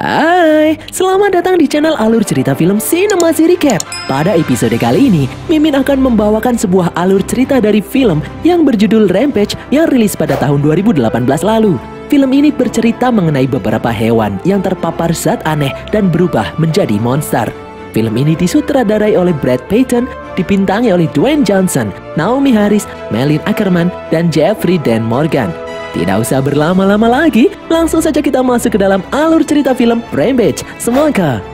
Hai, selamat datang di channel Alur Cerita Film Sinemasi Recap. Pada episode kali ini, Mimin akan membawakan sebuah alur cerita dari film yang berjudul Rampage yang rilis pada tahun 2018 lalu. Film ini bercerita mengenai beberapa hewan yang terpapar zat aneh dan berubah menjadi monster. Film ini disutradarai oleh Brad Peyton, dibintangi oleh Dwayne Johnson, Naomi Harris, Malin Akerman, dan Jeffrey Dean Morgan. Tidak usah berlama-lama lagi, langsung saja kita masuk ke dalam alur cerita film Rampage. Semoga.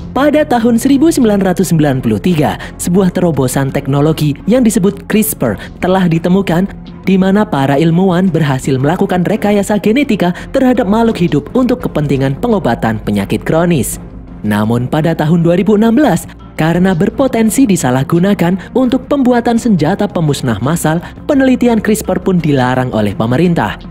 Pada tahun 1993, sebuah terobosan teknologi yang disebut CRISPR telah ditemukan, di mana para ilmuwan berhasil melakukan rekayasa genetika terhadap makhluk hidup untuk kepentingan pengobatan penyakit kronis. Namun pada tahun 2016, karena berpotensi disalahgunakan untuk pembuatan senjata pemusnah massal, penelitian CRISPR pun dilarang oleh pemerintah.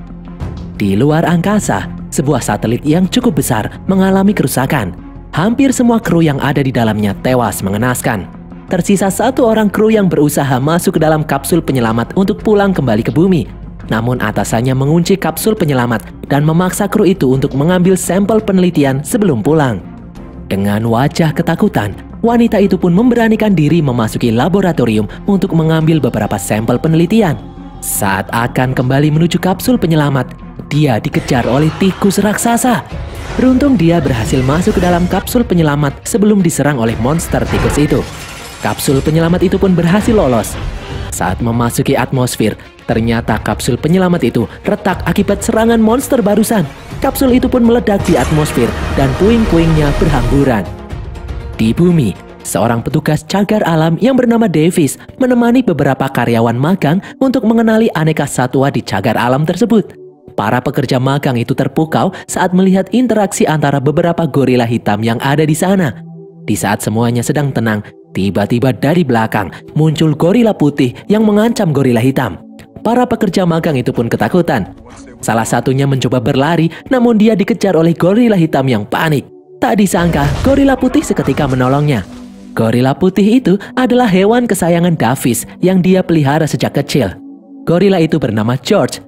Di luar angkasa, sebuah satelit yang cukup besar mengalami kerusakan. Hampir semua kru yang ada di dalamnya tewas mengenaskan. Tersisa satu orang kru yang berusaha masuk ke dalam kapsul penyelamat untuk pulang kembali ke bumi. Namun atasannya mengunci kapsul penyelamat dan memaksa kru itu untuk mengambil sampel penelitian sebelum pulang. Dengan wajah ketakutan, wanita itu pun memberanikan diri memasuki laboratorium untuk mengambil beberapa sampel penelitian. Saat akan kembali menuju kapsul penyelamat, dia dikejar oleh tikus raksasa. Beruntung dia berhasil masuk ke dalam kapsul penyelamat sebelum diserang oleh monster tikus itu. Kapsul penyelamat itu pun berhasil lolos. Saat memasuki atmosfer, ternyata kapsul penyelamat itu retak akibat serangan monster barusan. Kapsul itu pun meledak di atmosfer dan puing-puingnya berhamburan. Di bumi, seorang petugas cagar alam yang bernama Davis menemani beberapa karyawan magang untuk mengenali aneka satwa di cagar alam tersebut. Para pekerja magang itu terpukau saat melihat interaksi antara beberapa gorila hitam yang ada di sana. Di saat semuanya sedang tenang, tiba-tiba dari belakang muncul gorila putih yang mengancam gorila hitam. Para pekerja magang itu pun ketakutan. Salah satunya mencoba berlari, namun dia dikejar oleh gorila hitam yang panik. Tak disangka, gorila putih seketika menolongnya. Gorila putih itu adalah hewan kesayangan Davis yang dia pelihara sejak kecil. Gorila itu bernama George.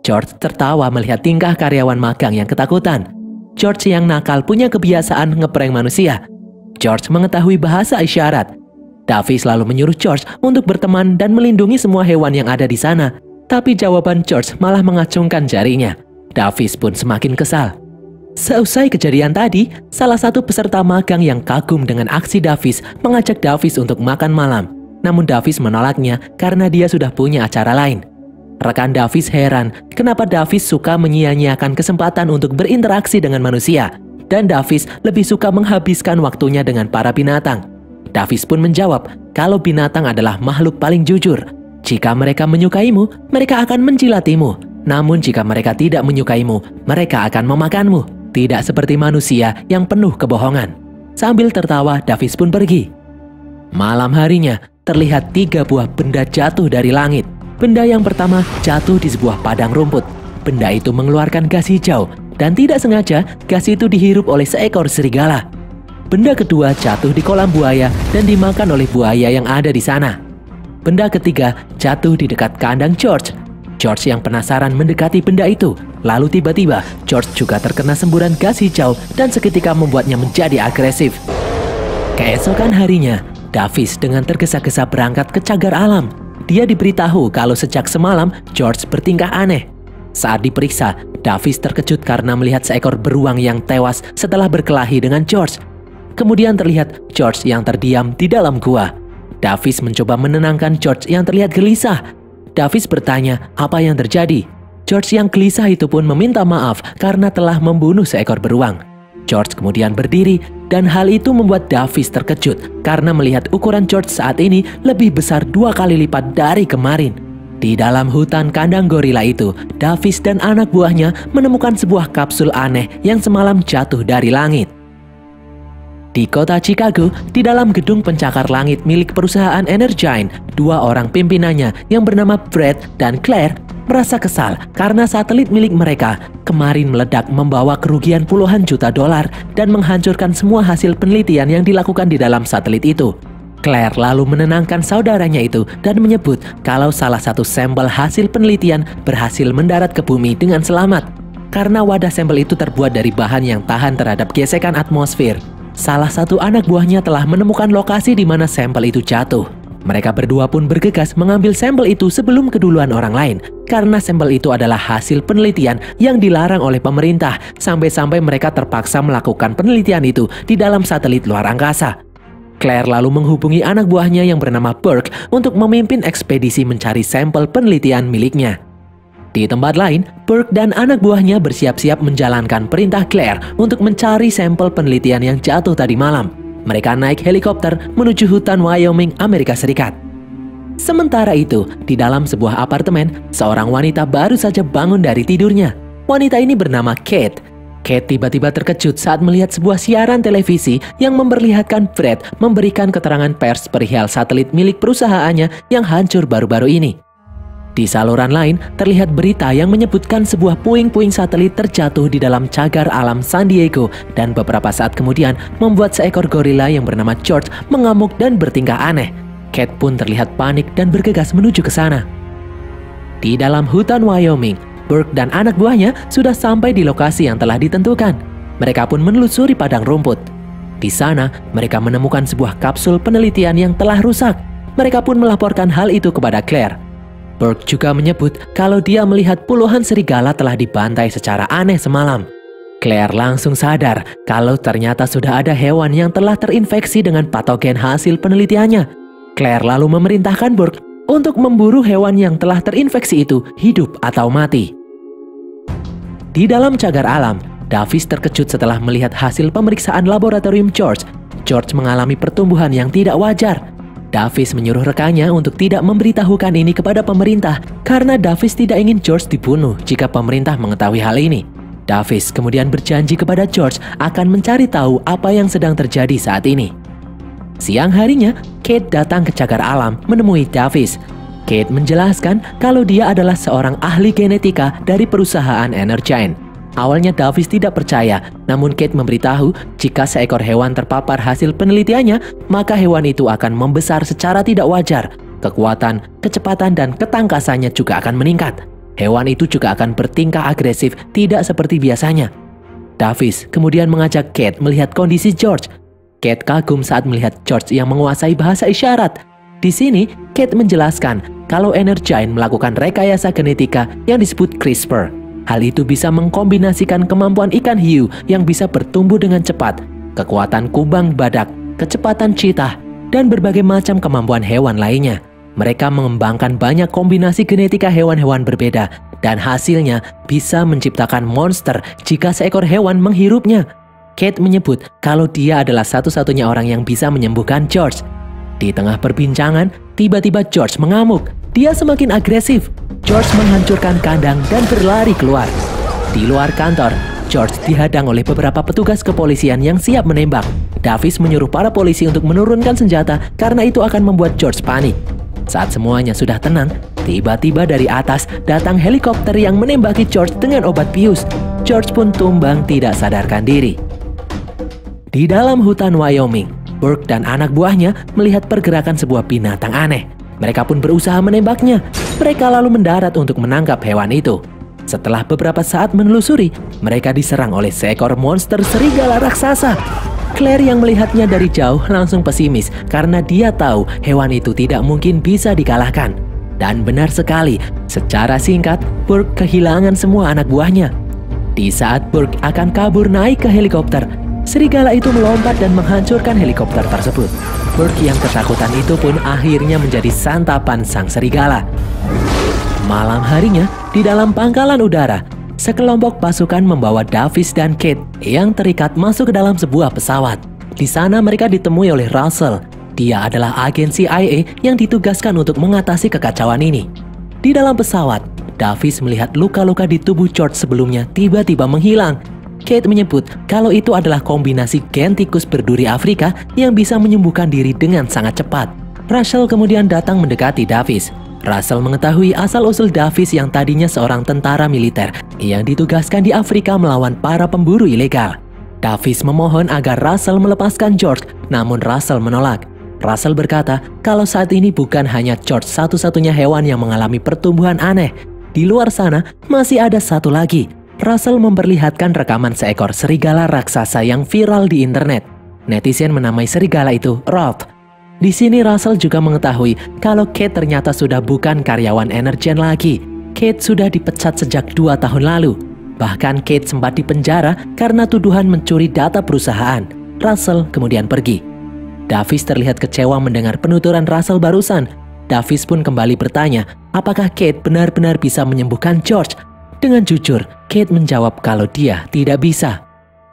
George tertawa melihat tingkah karyawan magang yang ketakutan. George yang nakal punya kebiasaan ngeprank manusia. George mengetahui bahasa isyarat. Davis lalu menyuruh George untuk berteman dan melindungi semua hewan yang ada di sana. Tapi jawaban George malah mengacungkan jarinya. Davis pun semakin kesal. Seusai kejadian tadi, salah satu peserta magang yang kagum dengan aksi Davis mengajak Davis untuk makan malam. Namun Davis menolaknya karena dia sudah punya acara lain. Rekan Davis heran kenapa Davis suka menyia-nyiakan kesempatan untuk berinteraksi dengan manusia. Dan Davis lebih suka menghabiskan waktunya dengan para binatang. Davis pun menjawab kalau binatang adalah makhluk paling jujur. Jika mereka menyukaimu, mereka akan menjilatimu. Namun jika mereka tidak menyukaimu, mereka akan memakanmu. Tidak seperti manusia yang penuh kebohongan. Sambil tertawa, Davis pun pergi. Malam harinya, terlihat 3 buah benda jatuh dari langit. Benda yang pertama jatuh di sebuah padang rumput. Benda itu mengeluarkan gas hijau, dan tidak sengaja gas itu dihirup oleh seekor serigala. Benda kedua jatuh di kolam buaya dan dimakan oleh buaya yang ada di sana. Benda ketiga jatuh di dekat kandang George. George yang penasaran mendekati benda itu. Lalu tiba-tiba George juga terkena semburan gas hijau dan seketika membuatnya menjadi agresif. Keesokan harinya, Davis dengan tergesa-gesa berangkat ke cagar alam. Dia diberitahu kalau sejak semalam George bertingkah aneh. Saat diperiksa, Davis terkejut karena melihat seekor beruang yang tewas setelah berkelahi dengan George. Kemudian terlihat George yang terdiam di dalam gua. Davis mencoba menenangkan George yang terlihat gelisah. Davis bertanya apa yang terjadi. George yang gelisah itu pun meminta maaf karena telah membunuh seekor beruang. George kemudian berdiri dan hal itu membuat Davis terkejut karena melihat ukuran George saat ini lebih besar 2 kali lipat dari kemarin. Di dalam hutan kandang gorila itu, Davis dan anak buahnya menemukan sebuah kapsul aneh yang semalam jatuh dari langit. Di kota Chicago, di dalam gedung pencakar langit milik perusahaan Energine, 2 orang pimpinannya yang bernama Brad dan Claire merasa kesal karena satelit milik mereka kemarin meledak membawa kerugian puluhan juta dolar dan menghancurkan semua hasil penelitian yang dilakukan di dalam satelit itu. Claire lalu menenangkan saudaranya itu dan menyebut kalau salah satu sampel hasil penelitian berhasil mendarat ke bumi dengan selamat. Karena wadah sampel itu terbuat dari bahan yang tahan terhadap gesekan atmosfer. Salah satu anak buahnya telah menemukan lokasi di mana sampel itu jatuh. Mereka berdua pun bergegas mengambil sampel itu sebelum keduluan orang lain. Karena sampel itu adalah hasil penelitian yang dilarang oleh pemerintah. Sampai-sampai mereka terpaksa melakukan penelitian itu di dalam satelit luar angkasa. Claire lalu menghubungi anak buahnya yang bernama Burke untuk memimpin ekspedisi mencari sampel penelitian miliknya. Di tempat lain, Burke dan anak buahnya bersiap-siap menjalankan perintah Claire untuk mencari sampel penelitian yang jatuh tadi malam. Mereka naik helikopter menuju hutan Wyoming, Amerika Serikat. Sementara itu, di dalam sebuah apartemen, seorang wanita baru saja bangun dari tidurnya. Wanita ini bernama Kate. Kate tiba-tiba terkejut saat melihat sebuah siaran televisi yang memperlihatkan Fred memberikan keterangan pers perihal satelit milik perusahaannya yang hancur baru-baru ini. Di saluran lain, terlihat berita yang menyebutkan sebuah puing-puing satelit terjatuh di dalam cagar alam San Diego dan beberapa saat kemudian membuat seekor gorila yang bernama George mengamuk dan bertingkah aneh. Kate pun terlihat panik dan bergegas menuju ke sana. Di dalam hutan Wyoming, Burke dan anak buahnya sudah sampai di lokasi yang telah ditentukan. Mereka pun menelusuri padang rumput. Di sana, mereka menemukan sebuah kapsul penelitian yang telah rusak. Mereka pun melaporkan hal itu kepada Claire. Burke juga menyebut kalau dia melihat puluhan serigala telah dibantai secara aneh semalam. Claire langsung sadar kalau ternyata sudah ada hewan yang telah terinfeksi dengan patogen hasil penelitiannya. Claire lalu memerintahkan Burke untuk memburu hewan yang telah terinfeksi itu hidup atau mati. Di dalam cagar alam, Davis terkejut setelah melihat hasil pemeriksaan laboratorium George. George mengalami pertumbuhan yang tidak wajar. Davis menyuruh rekannya untuk tidak memberitahukan ini kepada pemerintah karena Davis tidak ingin George dibunuh jika pemerintah mengetahui hal ini. Davis kemudian berjanji kepada George akan mencari tahu apa yang sedang terjadi saat ini. Siang harinya, Kate datang ke cagar alam menemui Davis. Kate menjelaskan kalau dia adalah seorang ahli genetika dari perusahaan Energine. Awalnya Davis tidak percaya, namun Kate memberitahu jika seekor hewan terpapar hasil penelitiannya, maka hewan itu akan membesar secara tidak wajar. Kekuatan, kecepatan, dan ketangkasannya juga akan meningkat. Hewan itu juga akan bertingkah agresif, tidak seperti biasanya. Davis kemudian mengajak Kate melihat kondisi George. Kate kagum saat melihat George yang menguasai bahasa isyarat. Di sini, Kate menjelaskan kalau Energine melakukan rekayasa genetika yang disebut CRISPR. Hal itu bisa mengkombinasikan kemampuan ikan hiu yang bisa bertumbuh dengan cepat, kekuatan kubang badak, kecepatan cheetah, dan berbagai macam kemampuan hewan lainnya. Mereka mengembangkan banyak kombinasi genetika hewan-hewan berbeda, dan hasilnya bisa menciptakan monster jika seekor hewan menghirupnya. Kate menyebut kalau dia adalah satu-satunya orang yang bisa menyembuhkan George. Di tengah perbincangan, tiba-tiba George mengamuk. Dia semakin agresif. George menghancurkan kandang dan berlari keluar. Di luar kantor, George dihadang oleh beberapa petugas kepolisian yang siap menembak. Davis menyuruh para polisi untuk menurunkan senjata karena itu akan membuat George panik. Saat semuanya sudah tenang, tiba-tiba dari atas datang helikopter yang menembaki George dengan obat bius. George pun tumbang tidak sadarkan diri. Di dalam hutan Wyoming, Burke dan anak buahnya melihat pergerakan sebuah binatang aneh. Mereka pun berusaha menembaknya. Mereka lalu mendarat untuk menangkap hewan itu. Setelah beberapa saat menelusuri, mereka diserang oleh seekor monster serigala raksasa. Claire yang melihatnya dari jauh langsung pesimis karena dia tahu hewan itu tidak mungkin bisa dikalahkan. Dan benar sekali, secara singkat, Burke kehilangan semua anak buahnya. Di saat Burke akan kabur naik ke helikopter, serigala itu melompat dan menghancurkan helikopter tersebut. Burke yang ketakutan itu pun akhirnya menjadi santapan sang serigala. Malam harinya, di dalam pangkalan udara, sekelompok pasukan membawa Davis dan Kate yang terikat masuk ke dalam sebuah pesawat. Di sana mereka ditemui oleh Russell. Dia adalah agen CIA yang ditugaskan untuk mengatasi kekacauan ini. Di dalam pesawat, Davis melihat luka-luka di tubuh George sebelumnya tiba-tiba menghilang. Kate menyebut kalau itu adalah kombinasi gen tikus berduri Afrika yang bisa menyembuhkan diri dengan sangat cepat. Russell kemudian datang mendekati Davis. Russell mengetahui asal-usul Davis yang tadinya seorang tentara militer yang ditugaskan di Afrika melawan para pemburu ilegal. Davis memohon agar Russell melepaskan George, namun Russell menolak. Russell berkata kalau saat ini bukan hanya George satu-satunya hewan yang mengalami pertumbuhan aneh. Di luar sana masih ada satu lagi. Russell memperlihatkan rekaman seekor serigala raksasa yang viral di internet. Netizen menamai serigala itu Roth. Di sini Russell juga mengetahui kalau Kate ternyata sudah bukan karyawan Energen lagi. Kate sudah dipecat sejak 2 tahun lalu. Bahkan Kate sempat dipenjara karena tuduhan mencuri data perusahaan. Russell kemudian pergi. Davis terlihat kecewa mendengar penuturan Russell barusan. Davis pun kembali bertanya, apakah Kate benar-benar bisa menyembuhkan George? Dengan jujur, Kate menjawab kalau dia tidak bisa.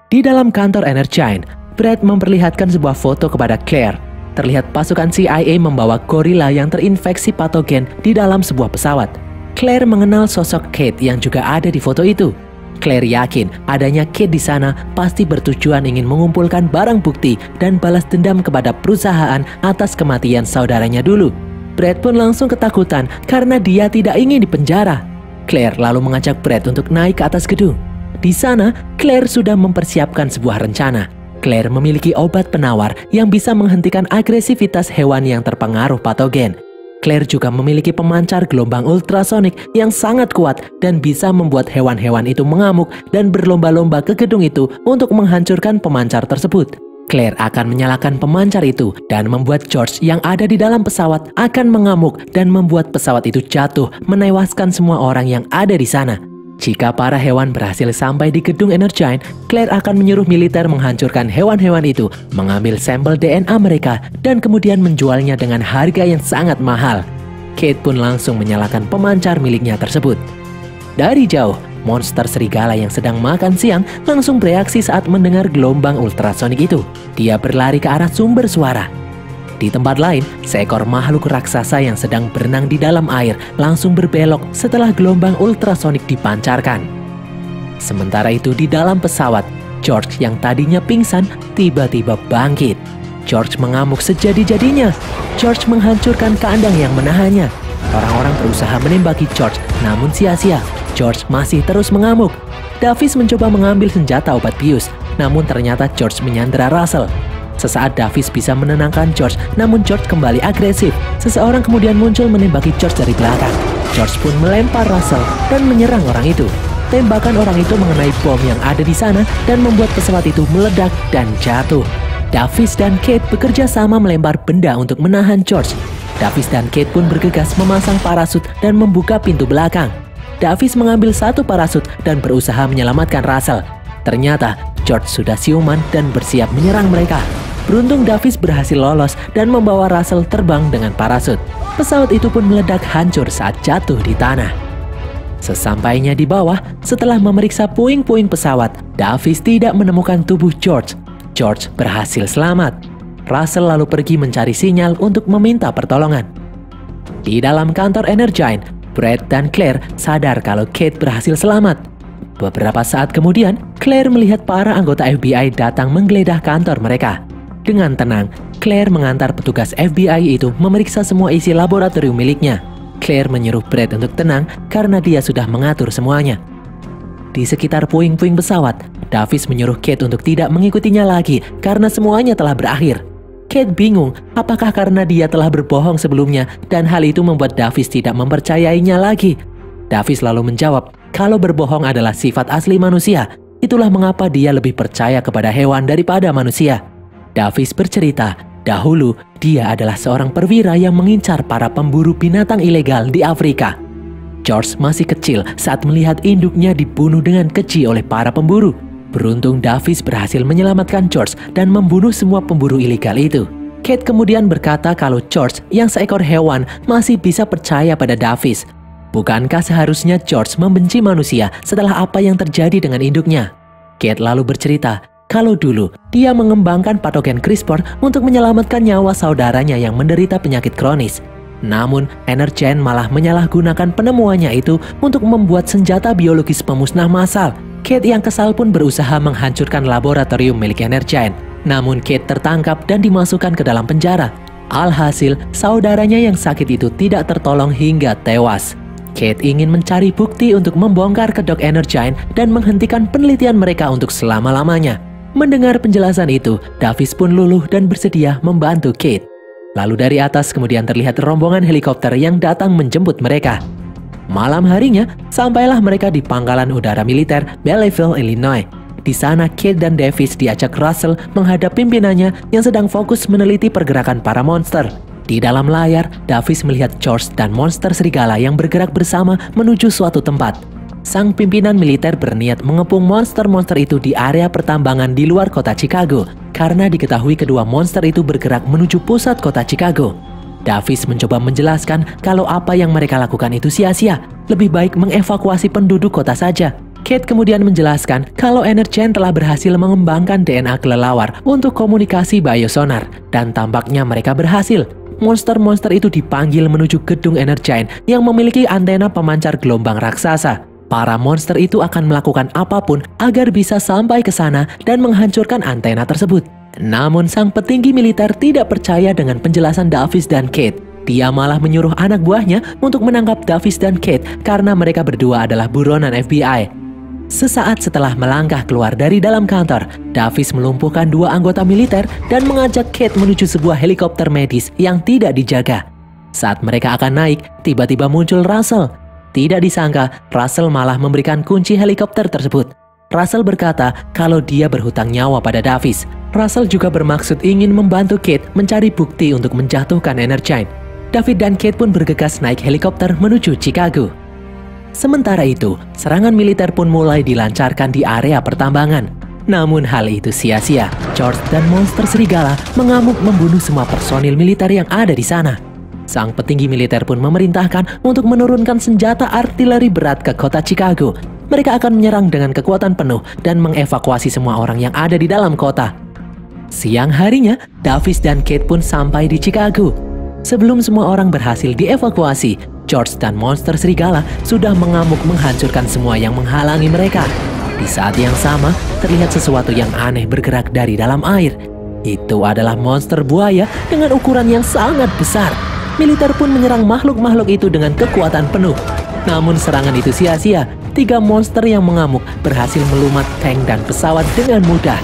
Di dalam kantor Energen, Brad memperlihatkan sebuah foto kepada Claire. Terlihat pasukan CIA membawa gorila yang terinfeksi patogen di dalam sebuah pesawat. Claire mengenal sosok Kate yang juga ada di foto itu. Claire yakin adanya Kate di sana pasti bertujuan ingin mengumpulkan barang bukti dan balas dendam kepada perusahaan atas kematian saudaranya dulu. Brad pun langsung ketakutan karena dia tidak ingin dipenjara. Claire lalu mengajak Brad untuk naik ke atas gedung. Di sana, Claire sudah mempersiapkan sebuah rencana. Claire memiliki obat penawar yang bisa menghentikan agresivitas hewan yang terpengaruh patogen. Claire juga memiliki pemancar gelombang ultrasonik yang sangat kuat dan bisa membuat hewan-hewan itu mengamuk dan berlomba-lomba ke gedung itu untuk menghancurkan pemancar tersebut. Claire akan menyalakan pemancar itu dan membuat George yang ada di dalam pesawat akan mengamuk dan membuat pesawat itu jatuh, menewaskan semua orang yang ada di sana. Jika para hewan berhasil sampai di gedung Energen, Claire akan menyuruh militer menghancurkan hewan-hewan itu, mengambil sampel DNA mereka, dan kemudian menjualnya dengan harga yang sangat mahal. Kate pun langsung menyalakan pemancar miliknya tersebut. Dari jauh, monster serigala yang sedang makan siang langsung bereaksi saat mendengar gelombang ultrasonik itu. Dia berlari ke arah sumber suara. Di tempat lain, seekor makhluk raksasa yang sedang berenang di dalam air langsung berbelok setelah gelombang ultrasonik dipancarkan. Sementara itu di dalam pesawat, George yang tadinya pingsan tiba-tiba bangkit. George mengamuk sejadi-jadinya. George menghancurkan kandang yang menahannya. Orang-orang berusaha menembaki George, namun sia-sia. George masih terus mengamuk. Davis mencoba mengambil senjata obat bius, namun ternyata George menyandera Russell. Sesaat Davis bisa menenangkan George, namun George kembali agresif. Seseorang kemudian muncul menembaki George dari belakang. George pun melempar Russell dan menyerang orang itu. Tembakan orang itu mengenai bom yang ada di sana dan membuat pesawat itu meledak dan jatuh. Davis dan Kate bekerja sama melempar benda untuk menahan George. Davis dan Kate pun bergegas memasang parasut dan membuka pintu belakang. Davis mengambil satu parasut dan berusaha menyelamatkan Russell. Ternyata George sudah siuman dan bersiap menyerang mereka. Beruntung Davis berhasil lolos dan membawa Russell terbang dengan parasut. Pesawat itu pun meledak hancur saat jatuh di tanah. Sesampainya di bawah, setelah memeriksa puing-puing pesawat, Davis tidak menemukan tubuh George. George berhasil selamat. Russell lalu pergi mencari sinyal untuk meminta pertolongan. Di dalam kantor Energen, Brad dan Claire sadar kalau Kate berhasil selamat. Beberapa saat kemudian, Claire melihat para anggota FBI datang menggeledah kantor mereka. Dengan tenang, Claire mengantar petugas FBI itu memeriksa semua isi laboratorium miliknya. Claire menyuruh Brad untuk tenang karena dia sudah mengatur semuanya. Di sekitar puing-puing pesawat, Davis menyuruh Kate untuk tidak mengikutinya lagi karena semuanya telah berakhir. Kate bingung apakah karena dia telah berbohong sebelumnya dan hal itu membuat Davis tidak mempercayainya lagi. Davis lalu menjawab kalau berbohong adalah sifat asli manusia. Itulah mengapa dia lebih percaya kepada hewan daripada manusia. Davis bercerita, dahulu dia adalah seorang perwira yang mengincar para pemburu binatang ilegal di Afrika. George masih kecil saat melihat induknya dibunuh dengan keji oleh para pemburu. Beruntung Davis berhasil menyelamatkan George dan membunuh semua pemburu ilegal itu. Kate kemudian berkata kalau George yang seekor hewan masih bisa percaya pada Davis. Bukankah seharusnya George membenci manusia setelah apa yang terjadi dengan induknya? Kate lalu bercerita kalau dulu dia mengembangkan patogen CRISPR untuk menyelamatkan nyawa saudaranya yang menderita penyakit kronis. Namun, Energen malah menyalahgunakan penemuannya itu untuk membuat senjata biologis pemusnah massal. Kate yang kesal pun berusaha menghancurkan laboratorium milik Energen. Namun Kate tertangkap dan dimasukkan ke dalam penjara. Alhasil, saudaranya yang sakit itu tidak tertolong hingga tewas. Kate ingin mencari bukti untuk membongkar kedok Energen dan menghentikan penelitian mereka untuk selama-lamanya. Mendengar penjelasan itu, Davis pun luluh dan bersedia membantu Kate. Lalu dari atas kemudian terlihat rombongan helikopter yang datang menjemput mereka. Malam harinya, sampailah mereka di pangkalan udara militer Belleville, Illinois. Di sana, Kate dan Davis diajak Russell menghadap pimpinannya yang sedang fokus meneliti pergerakan para monster. Di dalam layar, Davis melihat George dan monster serigala yang bergerak bersama menuju suatu tempat. Sang pimpinan militer berniat mengepung monster-monster itu di area pertambangan di luar kota Chicago, karena diketahui kedua monster itu bergerak menuju pusat kota Chicago. Davis mencoba menjelaskan kalau apa yang mereka lakukan itu sia-sia, lebih baik mengevakuasi penduduk kota saja. Kate kemudian menjelaskan kalau Energen telah berhasil mengembangkan DNA kelelawar untuk komunikasi biosonar, dan tampaknya mereka berhasil. Monster-monster itu dipanggil menuju gedung Energen yang memiliki antena pemancar gelombang raksasa. Para monster itu akan melakukan apapun agar bisa sampai ke sana dan menghancurkan antena tersebut. Namun sang petinggi militer tidak percaya dengan penjelasan Davis dan Kate. Dia malah menyuruh anak buahnya untuk menangkap Davis dan Kate karena mereka berdua adalah buronan FBI. Sesaat setelah melangkah keluar dari dalam kantor, Davis melumpuhkan dua anggota militer dan mengajak Kate menuju sebuah helikopter medis yang tidak dijaga. Saat mereka akan naik, tiba-tiba muncul Russell. Tidak disangka, Russell malah memberikan kunci helikopter tersebut. Russell berkata kalau dia berhutang nyawa pada Davis. Russell juga bermaksud ingin membantu Kate mencari bukti untuk menjatuhkan Energen. David dan Kate pun bergegas naik helikopter menuju Chicago. Sementara itu, serangan militer pun mulai dilancarkan di area pertambangan. Namun hal itu sia-sia. George dan monster serigala mengamuk membunuh semua personil militer yang ada di sana. Sang petinggi militer pun memerintahkan untuk menurunkan senjata artileri berat ke kota Chicago. Mereka akan menyerang dengan kekuatan penuh dan mengevakuasi semua orang yang ada di dalam kota. Siang harinya, Davis dan Kate pun sampai di Chicago. Sebelum semua orang berhasil dievakuasi, George dan monster serigala sudah mengamuk menghancurkan semua yang menghalangi mereka. Di saat yang sama, terlihat sesuatu yang aneh bergerak dari dalam air. Itu adalah monster buaya dengan ukuran yang sangat besar. Militer pun menyerang makhluk-makhluk itu dengan kekuatan penuh. Namun serangan itu sia-sia. 3 monster yang mengamuk berhasil melumat tank dan pesawat dengan mudah.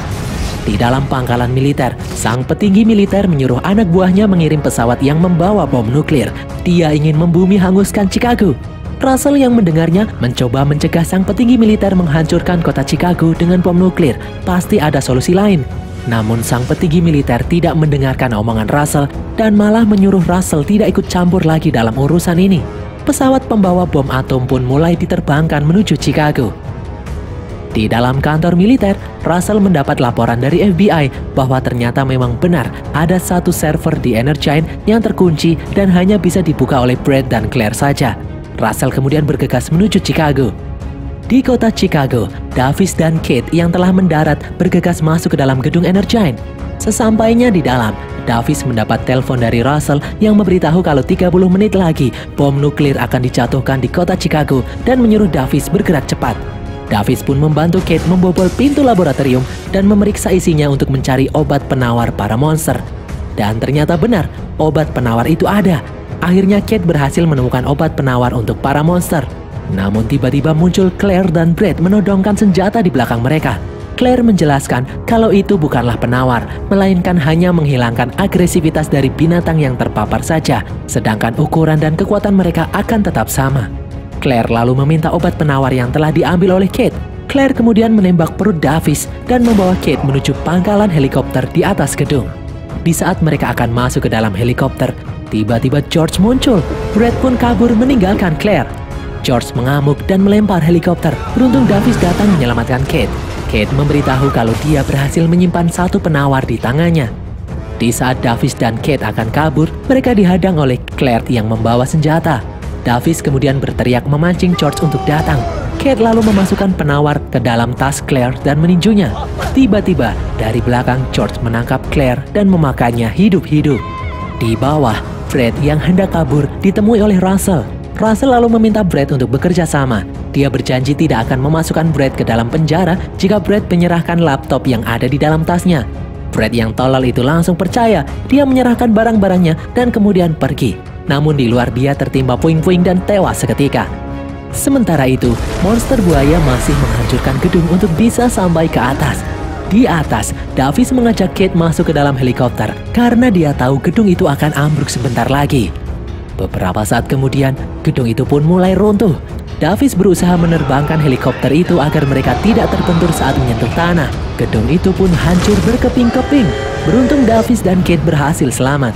Di dalam pangkalan militer, sang petinggi militer menyuruh anak buahnya mengirim pesawat yang membawa bom nuklir. Dia ingin membumi hanguskan Chicago. Russell yang mendengarnya mencoba mencegah sang petinggi militer menghancurkan kota Chicago dengan bom nuklir. Pasti ada solusi lain. Namun sang petinggi militer tidak mendengarkan omongan Russell dan malah menyuruh Russell tidak ikut campur lagi dalam urusan ini. Pesawat pembawa bom atom pun mulai diterbangkan menuju Chicago. Di dalam kantor militer, Russell mendapat laporan dari FBI bahwa ternyata memang benar ada satu server di Energen yang terkunci dan hanya bisa dibuka oleh Brett dan Claire saja. Russell kemudian bergegas menuju Chicago. Di kota Chicago, Davis dan Kate yang telah mendarat bergegas masuk ke dalam gedung Energen. Sesampainya di dalam, Davis mendapat telepon dari Russell yang memberitahu kalau 30 menit lagi bom nuklir akan dijatuhkan di kota Chicago dan menyuruh Davis bergerak cepat. Davis pun membantu Kate membobol pintu laboratorium dan memeriksa isinya untuk mencari obat penawar para monster. Dan ternyata benar, obat penawar itu ada. Akhirnya Kate berhasil menemukan obat penawar untuk para monster. Namun tiba-tiba muncul Claire dan Brett menodongkan senjata di belakang mereka. Claire menjelaskan kalau itu bukanlah penawar, melainkan hanya menghilangkan agresivitas dari binatang yang terpapar saja, sedangkan ukuran dan kekuatan mereka akan tetap sama. Claire lalu meminta obat penawar yang telah diambil oleh Kate. Claire kemudian menembak perut Davis dan membawa Kate menuju pangkalan helikopter di atas gedung. Di saat mereka akan masuk ke dalam helikopter, tiba-tiba George muncul. Brett pun kabur meninggalkan Claire. George mengamuk dan melempar helikopter. Beruntung Davis datang menyelamatkan Kate. Kate memberitahu kalau dia berhasil menyimpan satu penawar di tangannya. Di saat Davis dan Kate akan kabur, mereka dihadang oleh Claire yang membawa senjata. Davis kemudian berteriak memancing George untuk datang. Kate lalu memasukkan penawar ke dalam tas Claire dan meninjunya. Tiba-tiba, dari belakang George menangkap Claire dan memakannya hidup-hidup. Di bawah, Brett yang hendak kabur ditemui oleh Russell. Russell lalu meminta Brett untuk bekerja sama. Dia berjanji tidak akan memasukkan Brett ke dalam penjara jika Brett menyerahkan laptop yang ada di dalam tasnya. Brett yang tolol itu langsung percaya. Dia menyerahkan barang-barangnya dan kemudian pergi. Namun di luar dia tertimpa puing-puing dan tewas seketika. Sementara itu, monster buaya masih menghancurkan gedung untuk bisa sampai ke atas. Di atas, Davis mengajak Kate masuk ke dalam helikopter karena dia tahu gedung itu akan ambruk sebentar lagi. Beberapa saat kemudian, gedung itu pun mulai runtuh. Davis berusaha menerbangkan helikopter itu agar mereka tidak terbentur saat menyentuh tanah. Gedung itu pun hancur berkeping-keping. Beruntung Davis dan Kate berhasil selamat.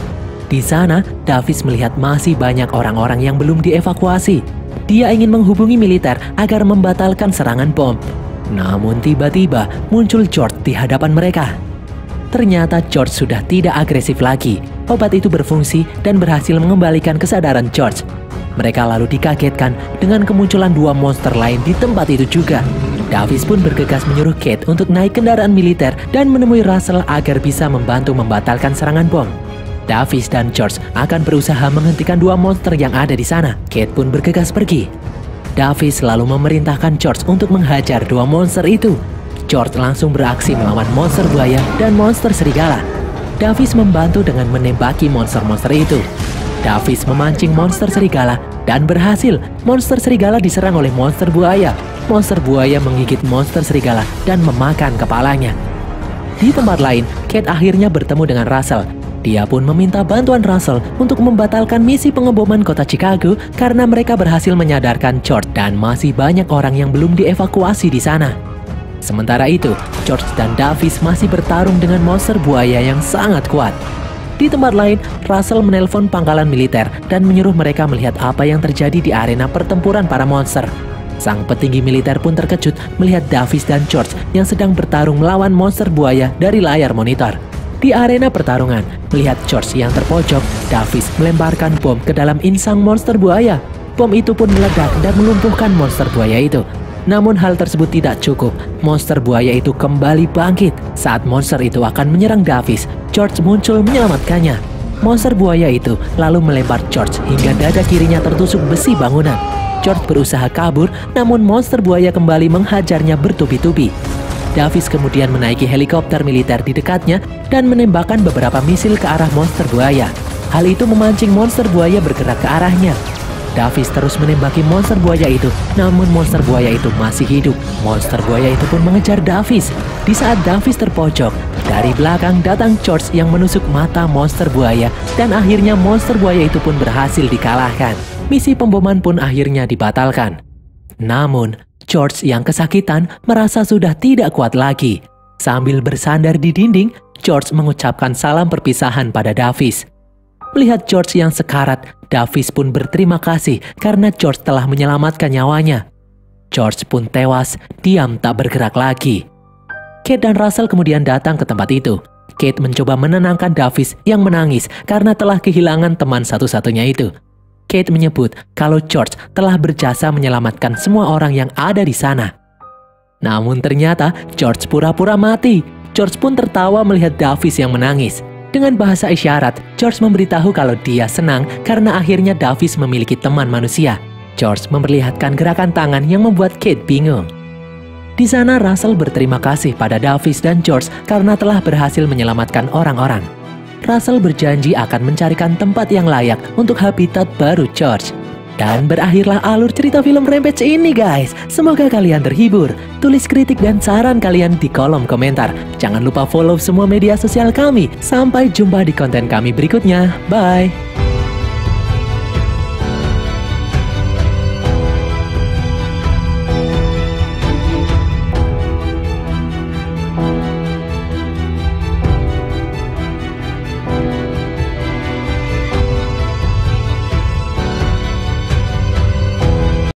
Di sana, Davis melihat masih banyak orang-orang yang belum dievakuasi. Dia ingin menghubungi militer agar membatalkan serangan bom. Namun tiba-tiba muncul George di hadapan mereka. Ternyata George sudah tidak agresif lagi. Obat itu berfungsi dan berhasil mengembalikan kesadaran George. Mereka lalu dikagetkan dengan kemunculan dua monster lain di tempat itu juga. Davis pun bergegas menyuruh Kate untuk naik kendaraan militer dan menemui Russell agar bisa membantu membatalkan serangan bom. Davis dan George akan berusaha menghentikan dua monster yang ada di sana. Kate pun bergegas pergi. Davis lalu memerintahkan George untuk menghajar dua monster itu. George langsung beraksi melawan monster buaya dan monster serigala. Davis membantu dengan menembaki monster-monster itu. Davis memancing monster serigala dan berhasil. Monster serigala diserang oleh monster buaya. Monster buaya menggigit monster serigala dan memakan kepalanya. Di tempat lain, Kate akhirnya bertemu dengan Russell. Dia pun meminta bantuan Russell untuk membatalkan misi pengeboman kota Chicago karena mereka berhasil menyadarkan George dan masih banyak orang yang belum dievakuasi di sana. Sementara itu, George dan Davis masih bertarung dengan monster buaya yang sangat kuat. Di tempat lain, Russell menelpon pangkalan militer dan menyuruh mereka melihat apa yang terjadi di arena pertempuran para monster. Sang petinggi militer pun terkejut melihat Davis dan George yang sedang bertarung melawan monster buaya dari layar monitor. Di arena pertarungan, melihat George yang terpojok, Davis melemparkan bom ke dalam insang monster buaya. Bom itu pun meledak dan melumpuhkan monster buaya itu. Namun hal tersebut tidak cukup. Monster buaya itu kembali bangkit. Saat monster itu akan menyerang Davis, George muncul menyelamatkannya. Monster buaya itu lalu melempar George hingga dada kirinya tertusuk besi bangunan. George berusaha kabur, namun monster buaya kembali menghajarnya bertubi-tubi. Davis kemudian menaiki helikopter militer di dekatnya dan menembakkan beberapa misil ke arah monster buaya. Hal itu memancing monster buaya bergerak ke arahnya. Davis terus menembaki monster buaya itu, namun monster buaya itu masih hidup. Monster buaya itu pun mengejar Davis. Di saat Davis terpojok, dari belakang datang George yang menusuk mata monster buaya dan akhirnya monster buaya itu pun berhasil dikalahkan. Misi pemboman pun akhirnya dibatalkan. Namun, George yang kesakitan merasa sudah tidak kuat lagi. Sambil bersandar di dinding, George mengucapkan salam perpisahan pada Davis. Melihat George yang sekarat, Davis pun berterima kasih karena George telah menyelamatkan nyawanya. George pun tewas, diam tak bergerak lagi. Kate dan Russell kemudian datang ke tempat itu. Kate mencoba menenangkan Davis yang menangis karena telah kehilangan teman satu-satunya itu. Kate menyebut kalau George telah berjasa menyelamatkan semua orang yang ada di sana. Namun ternyata George pura-pura mati. George pun tertawa melihat Davis yang menangis. Dengan bahasa isyarat, George memberitahu kalau dia senang karena akhirnya Davis memiliki teman manusia. George memperlihatkan gerakan tangan yang membuat Kate bingung. Di sana Russell berterima kasih pada Davis dan George karena telah berhasil menyelamatkan orang-orang. Russell berjanji akan mencarikan tempat yang layak untuk habitat baru George. Dan berakhirlah alur cerita film Rampage ini guys. Semoga kalian terhibur. Tulis kritik dan saran kalian di kolom komentar. Jangan lupa follow semua media sosial kami. Sampai jumpa di konten kami berikutnya. Bye!